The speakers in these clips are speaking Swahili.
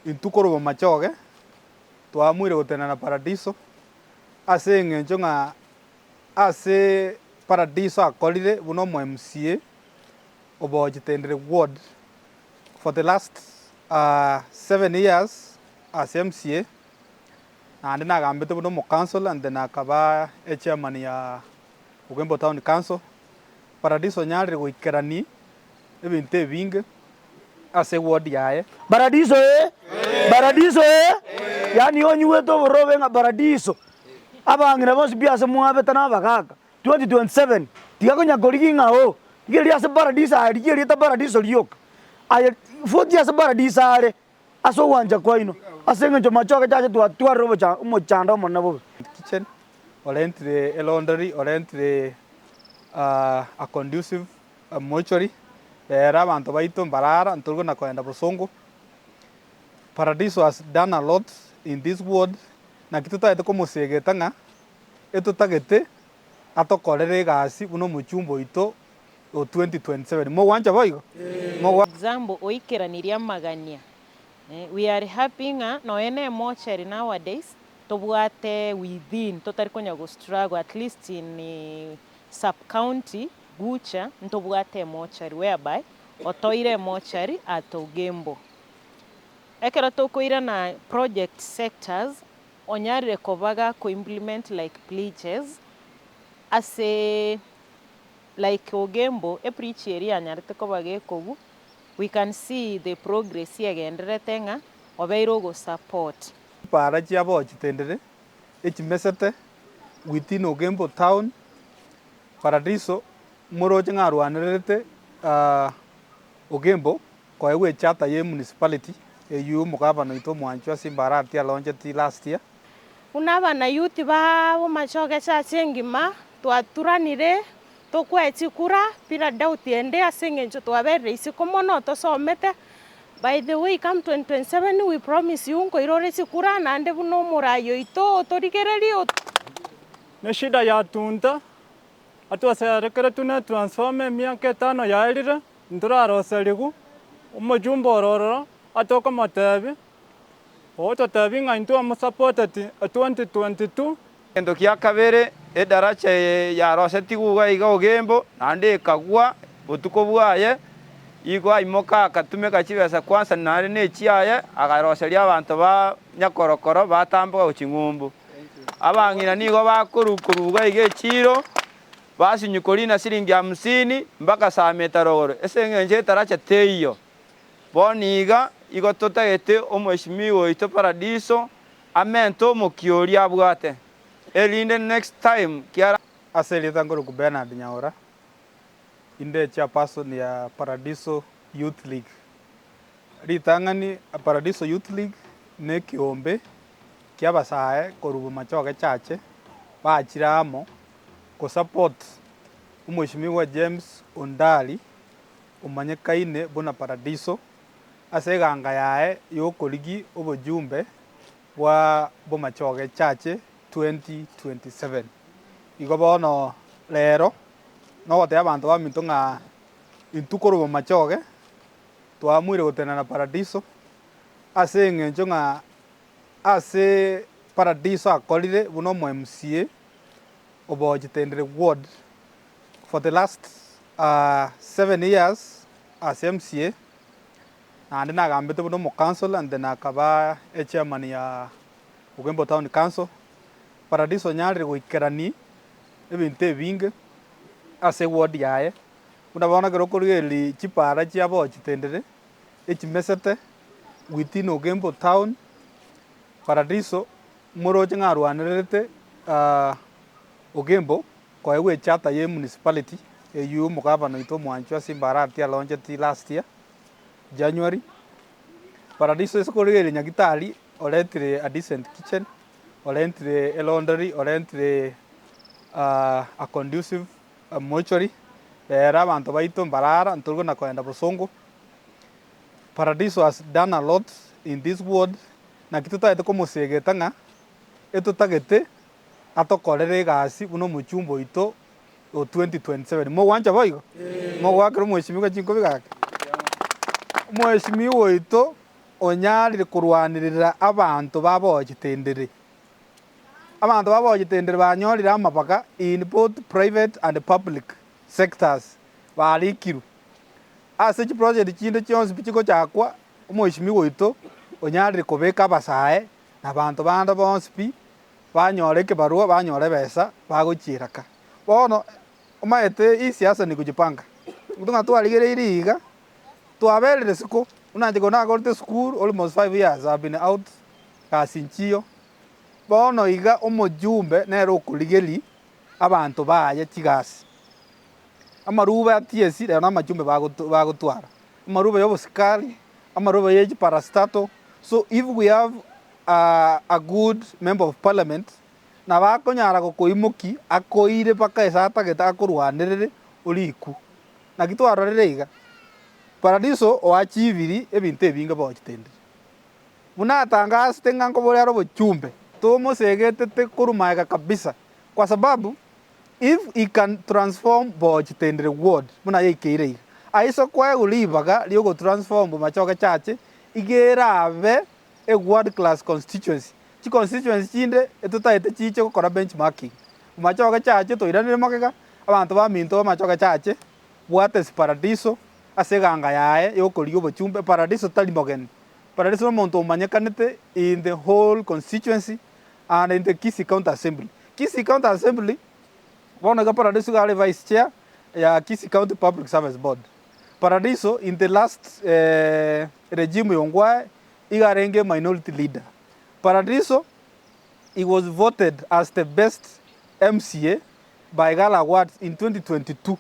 intukoro Bomachoge twamwire gotena Paradizo ase eng'encho ng'a ase Paradizo akorire buna MCA obochitendere ward for the last 7 years as MCA naende nagambete buna council and then akaba chairman ya Ugembo Town Council. Paradizo nyarire goikerani ebinto ebinge ase ward yaye. Paradizo Paradizo yani onyueto borobe nga Paradizo abangire bose biase mwabeta nabagaga 2027 tigakonya gorigi ngao igeri ase Paradizo ari igeri ta Paradizo lioka aye 40 ase Paradizo are aso wanja kwaino ase ngenjo Bomachoge Chache twatwara robo cha umuchanda mona bo kitchen orentre a laundry orentre a conducive mortuary era abantu baito mbarara nturgo na kwenda busongo. Paradizo has done a lot in this ward na kitutaete komusegeta ng'a etutagete atokorere gasi buno muchumbo ito o 2027 mogwanja boigo example oikeraniria magania. We are happy nga no ene mortuary nowadays tobwate within totari konya go struggle at least in sub county Gucha ntobwate mortuary whereby otoire mortuary at Ugembo ekero tokoira na project sectors onyarire kobaga ko implement like pledges ase like Ugembo preach area anyarite kobage kogu we can see the progress yagenderete ng'a obeiro go support para chia bochitendere echimesete within Ugembo Town. Paradizo moroche ng'a arwanirete Ugembo koewe chata ye municipality eyu mugabano ito mwancho simbarati alonjeti last year unabana youth ba Bomachoge Chache ngima twaturanire tokweti kura pira doubt ende aseng'encho twabere isi komono tosomete. By the way, come 2027 we promise you nkoirore sikura nande buno murayo ito torigererio ne shida ya tunda atwaserekere tuna transforme miaka 5 yairire nturaroserigu umujumbo ororo atoko matabi oto tabi nga into amusupported 2022 endo kia kabere edaracha ya rosetigu iga Ugembo nande kagwa butuko bwaye igwa imoka akatume kachibesa kwanza nari nechiaye agaroseria abantu ba nyakorokoro batambuka uchingumbu abang'ina nigo bakurukuruga ige chiro basinyukorina siringi 50 mpaka saa metarogoro eseng'enje taracha teiyo boniga igo totagete omweshimiwa ito Paradizo amento mukioria abwate elinde next time kiara aselita ngoro kubena nyaora inde chairperson ya Paradizo Youth League ritang'ani Paradizo Youth League ne kiombe kiabasae korubo Bomachoge Chache bachiramo ko support umweshimiwa James Ondali umanyekaine buna Paradizo ase ganga yae yokorigi obojumbe bwa Bomachoge Chache 2027 igo bono lero no gote abantu baminto ng'a intukoro Bomachoge twamwire gotena Paradizo ase eng'encho ng'a ase Paradizo akorire buna MCA obochitendere ward for the last 7 years as MCA naende nagambete buna council and then akaba chairman ya Ugembo Town Council. Paradizo nyarire goikerani ebinto ebinge ase ward yaye unabona kero korigeri chipara chia bochitendere echimesete within Ugembo Town. Paradizo moroche ng'a arwanirete Ugembo koewe chata ye municipality eyu mugabano ito mwancho simbarati alonjeti last year January. Paradizo esokorigeri nyagitari oretire a decent kitchen orentre a laundry orentre a conducive mortuary era abantu baito mbarara nturgo na kwenda busongo. Paradizo has done a lot in this ward na kitutaete komusegeta ng'a etutagete atokorere gasi buno muchumbo ito o 2027 mogwanja boigo mogwakero mweshimiwa chinko bigake mweshimiwa ito onyarire kurwanirira abantu babogitendere abantu babogitendere banyorire amabaka in both private and public sectors barikiru ase chi project chinde chionsi pichiko chakwa omoishimi goito onyarire kobeka abasae na abantu bande bonsi pi banyore kibarua banyore besa bagochiraka bono omaete isiasa ni kujipanga ngutunga twarigereire iga twaberere siko unanje gona gorte school almost 5 years I've been out kasinchio bono iga omojumbe nero kuligeli abantu baye tigasi amaruba atiesi rero namajumbe bagotwara amaruba yobosikali amaruba yeji parastato. So if we have a good member of parliament na bakonyara gokoimoki akoire paka esata geta kurwanirire uliku na gitwarorere iga Paradizo oachiviri ebintu ebinga bogitendere muna tangaste ngango borero bochumbe tomosegetete kurumaega kabisa kwa sababu if he can transform bogitendere ward muna yeikeire iga aiso kwa ulibaga liogo transform Bomachoge Chache igerabe a world class constituency chi constituency chinde etutaete chiche gukora benchmarking Bomachoge Chache toiranire makega abantu baminto Bomachoge Chache bwate Paradizo aseganga yae yokorio bochumbe Paradizo tali mogen Paradizo omonto omanyekanete in the whole constituency and in the Kisii County Assembly. Kisii County Assembly bonaga Paradizo gale vice chair ya Kisii County Public Service Board. Paradizo in the last regime yongwa igarenge minority leader. Paradizo, he was voted as the best MCA by Gala Awards in 2022.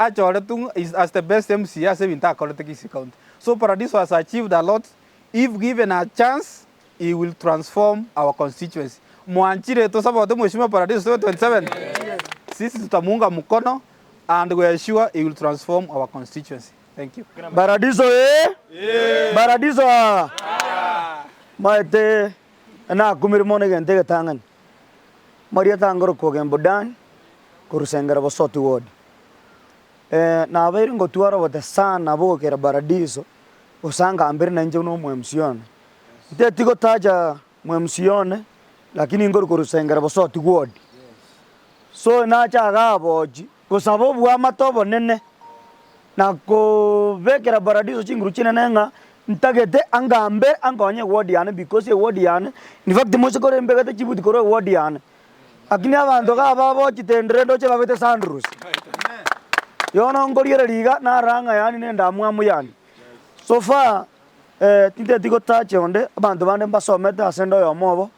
Actually, is as the best MCA as in Kisii County. So Paradizo has achieved a lot. If given a chance, he will transform our constituency. Mwanchire to sababu mheshimiwa Paradizo 27. Sisi tutamunga mkono and we are sure he will transform our constituency. Thank you. Paradizo Paradizo maite na kumirmone gente tangan Maria tangoro kogembo dan kurusengera bosoti ward na abere ngotwara bote sana bokera Paradizo usanga ambere nanje no mwemsione ndetigo taja mwemsione lakini ngoro kurusengera bosoti ward so na chaga boji kusabo bwa matobo nene na ko vekera Paradizo chinguru chinene nga ntagete angambe angonye ward yana because a ward yana in fact mo sekore mbegete chibuti koro ward yana akini abantu ga babo chitendere ndo cheba bete sandrus yono ngoriere liga na ranga yani nenda mwamu yani so far tinte tiko tache onde abantu bande mbasomete asendo yo mobo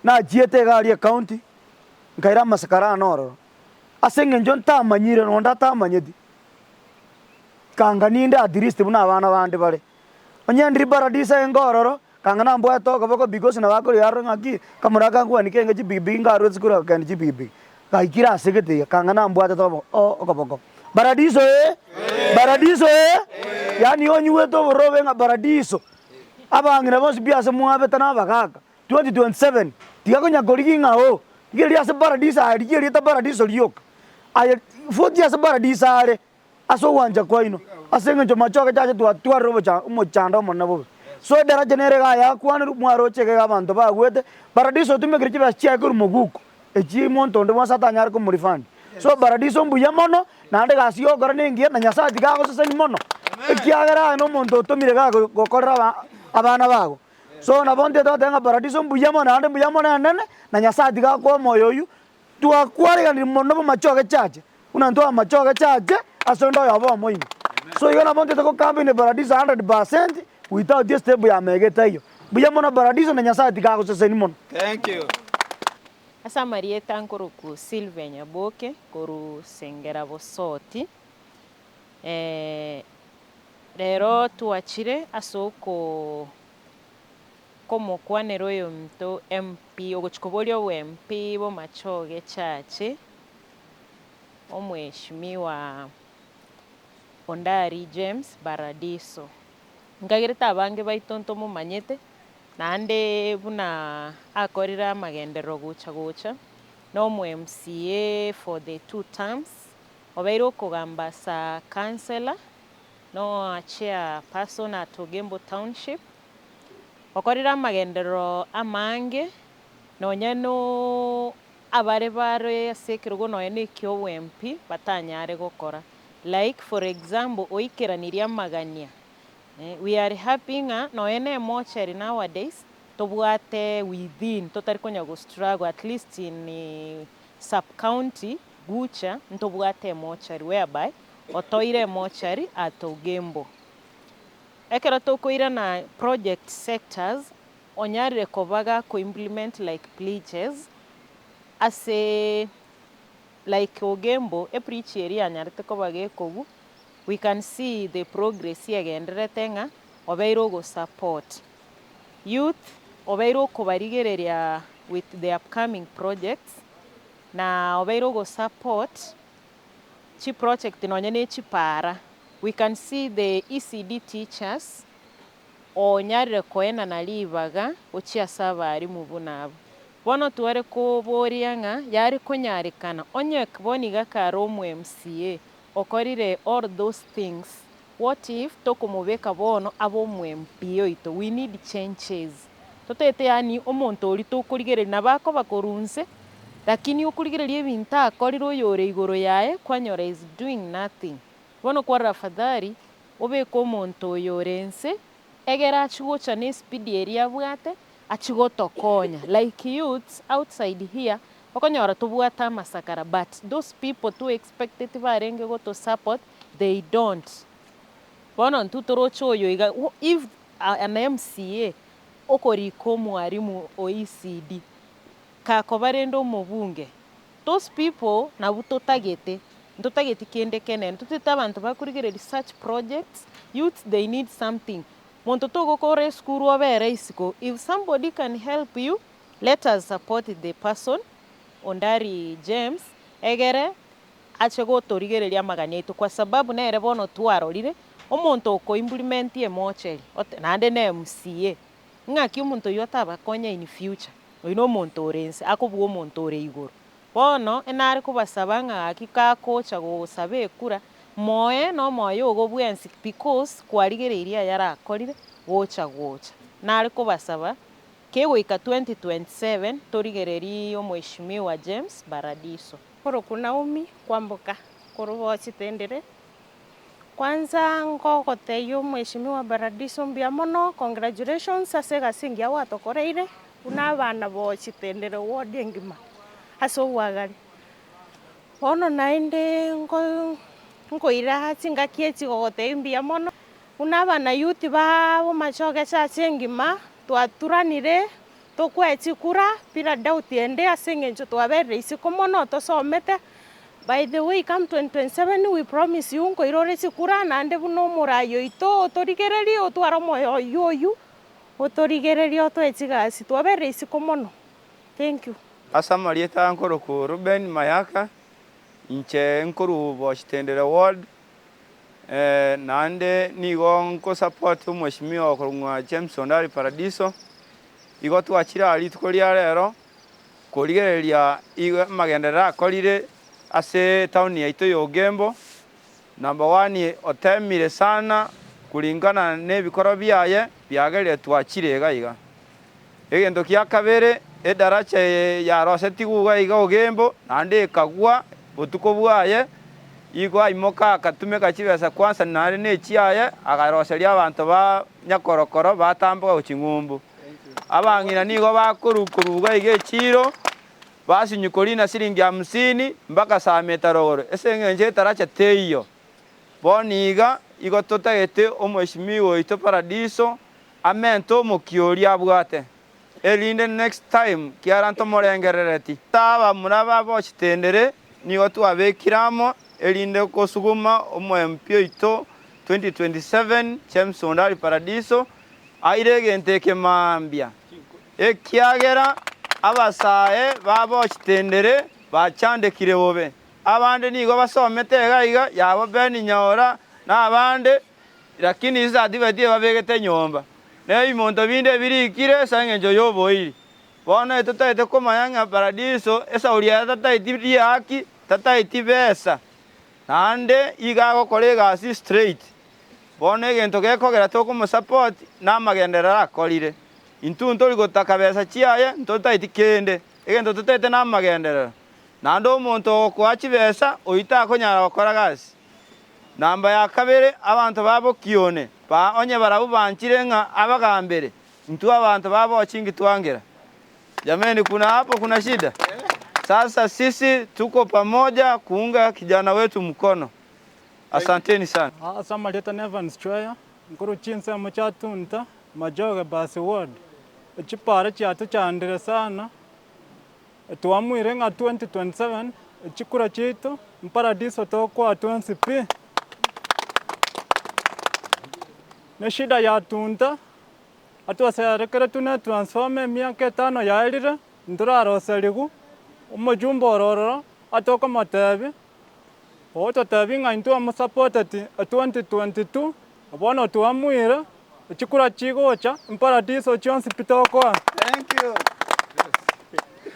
na jiete gali county ngaira masakara noro asenge njon tamanyire nonda tamanyedi kanga ninde adiriste buna abana bande bare onyendri Paradizo engororo kanga nambo atoka boko because na bakori yaro ngaki kamuraga ngwa nikenge jibibi ngaro zikura kandi jibibi kaikira asegete kanga nambo atoka okoboko Paradizo Paradizo yani onyuwe to borobe nga Paradizo abangira bose biase muabe tana bakaka 2027 tigakonya gorigi ngao igeri ase Paradizo ari igeri ta Paradizo liyoka aya 40 ase Paradizo are aso wanja kwa ino asenge njo Bomachoge Chache twa robo cha umuchanda monna bo so dara genere ga ya kwana mwaro cheke ga bantu ba gwete Paradizo tumekiri chiba chia kuru muguko echi monto ndo masata nyar ko murifandi so Paradizo mbuya mono na ande ga siyo gara nengie na nyasati ga go sese mono ekiagara no monto tumire ga gokorra abana bago so na bonte to tenga Paradizo mbuya mono ande mbuya mono nene na nyasati ga ko moyo yu twa kwari ni mono Bomachoge Chache una ndo Bomachoge Chache asondo yabo moyo so you na bonte to campaign Paradizo 100% without this step ya megeta hiyo buya mono Paradizo na nyasati ga go sese mono. Thank you. Asa Marieta ankoro ku Silvenya Boke koru sengera bosoti rero tuachire asoko komo kwanero yo mto MP ogochikobolyo we MP Bomachoge Chache omweshimiwa Ondari James Paradizo ngagireta abange baitonto mumanyete nande buna akorira magendero gucha no mu MCA for the 2 terms obeiro kugamba sa councillor no chair person at Ogembo Township okorira amagendero amange nonya no abare bare sekirugo nonya nekio wempi batanyare gukora. Like for example oikeraniria magania. We are happy nga nonya ne mochari nowadays tobwate within totari konya go struggle at least in sub county gucha ntobwate mochari whereby otoire mochari at Ugembo. Ekero tokoira na project sectors onyarire kobaga ko implement like pledges as a like Ugembo e preach area anyarite kobaga kogu. We can see the progress yagenderete nga obeiro go support youth obeiro kobarigereria with the upcoming projects na obeiro go support chi project nonya ne chipara. We can see the ECD teachers onyarire koena na libaga ochia sabari mubunabo bono tuare ko borianga yari konyarikana onye kboniga karo mu MCA okorire all those things. What if tokumubeka bono abo mu MP oito? We need changes. Totete yani omonto ori tokurigere nabako bakorunse lakini ukurigereria ebintu akoriro yore igoro yae kwanyora is doing nothing. Bono kwa rafadhari obeko omonto yorense egera achigocha ne speed area bwate achigotokonya like youths outside here okonyora tobwata masakara but those people too expected barenge go to support they don't. Bono ntutorocho oyo iga if an MCA okoriko mwarimu OECD kakobarendo mubunge those people na butotagete ntotagete kende kenen tutita abantu bakurigere research projects. Youth they need something monto togo kore skuru obere isiko. If somebody can help you, let us support the person ondari James egere achego torigereria maganeto kwa sababu na ere bono twarorire omonto ko implement ye mocheri nande ne MCA ngaki omonto yotaba konya in future oino omonto orense akobwo omonto ore igoro bono enare kubasaba ngaki kakocha go sabe kura moe no moyo ogobwensi because kwarigereria yarakorire gocha nare kubasaba kegoika 2027 torigereri omweshimiwa James Paradizo koro kuna umi kwamboka koro bochitendere kwanza ngogoteyo mweshimiwa Paradizo mbia mono congratulations ase gasingia watokoreire kuna abana bochitendere ward engima aso wagari bono naende ngoira chingaki echigogote mbia mono kuna abana youth ba Bomachoge Chache engima twaturanire tokwechikura pira doubt ende ase eng'encho twabere isiko mono tosomete. By the way come 2027 we promise you nkoirore chikura nande buno morayo ito otorigereria otwara moyo yoyu otorigereria otwechigasi twabere isiko mono. Thank you. Asamarieta nkoro ku Ruben Mayaka inche nkoro bochitendere ward nande nigo nko support umweshimiwa okorungwa James Paradizo igo twachira ali tukoria rero korigereria igo magendera akorire ase town yaito ya Ugembo. Number 1 otemire sana kulingana nebikoro byaye byagerire twachire gaiga egento kia kabere edaracha ya roseti guga iga Ugembo nande kagwa butuko bwaye igo aimoka akatume kachibesa kwanza nare nechiaye agaroseria abantu ba nyakorokoro batambuka uchingumbu abang'ina nigo bakurukuruga ige chiro basinyukorina siringi 50 mpaka saa metaroro ese ng'enje taracha teiyo boniga igo totagete omweshimiwa oito Paradizo amento mukioria bwate elinde next time kiaranto morengerereti taba muraba bochitendere nigo twabekiramo elinde kosuguma omwempi oito 2027 James Paradizo airegenteke mambia ekiagera abasae babochitendere bachandekire bobe abande nigo basomete gaiga yabo beni nyora na abande lakini iza dibadie babegete nyomba ne imonto binde birikire sangenjo yoboiri bona etotete komayanga Paradizo esa uria tataiti haki tataiti besa nande igago kolega si straight bona egento gekogera toko mo support na magendera akorire intu ntori gotaka besa chiaye ntotaiti kende egento tutete na magenderero nando omonto kwachi besa oita akonyara gokora gasi. Namba ya kabere abantu babo kione ba onye barabu banchire nga abagambere ntu abantu babo chingi tuangera. Jameni, kuna shida. Sasa sisi tuko pamoja kuunga kijana wetu mkono. Asanteni sana. Asama leta Evans Chwaya, nkuru chinsa mchatunta, majoge basi ward. Chipare chiatu chandire sana. Tuamwire nga 2027, chikura chitu, Paradizo toko atuansi pi. Neshida ya tunta, atuaserekere tune transforme miaka 5 yaelire, ndura roseligu, umujumbo ororo, atoko matebi. Oto tabi nga intu amusupportati 2022, abono tuamwire, chikura chigocha, Paradizo chionsi pitoko. Thank you.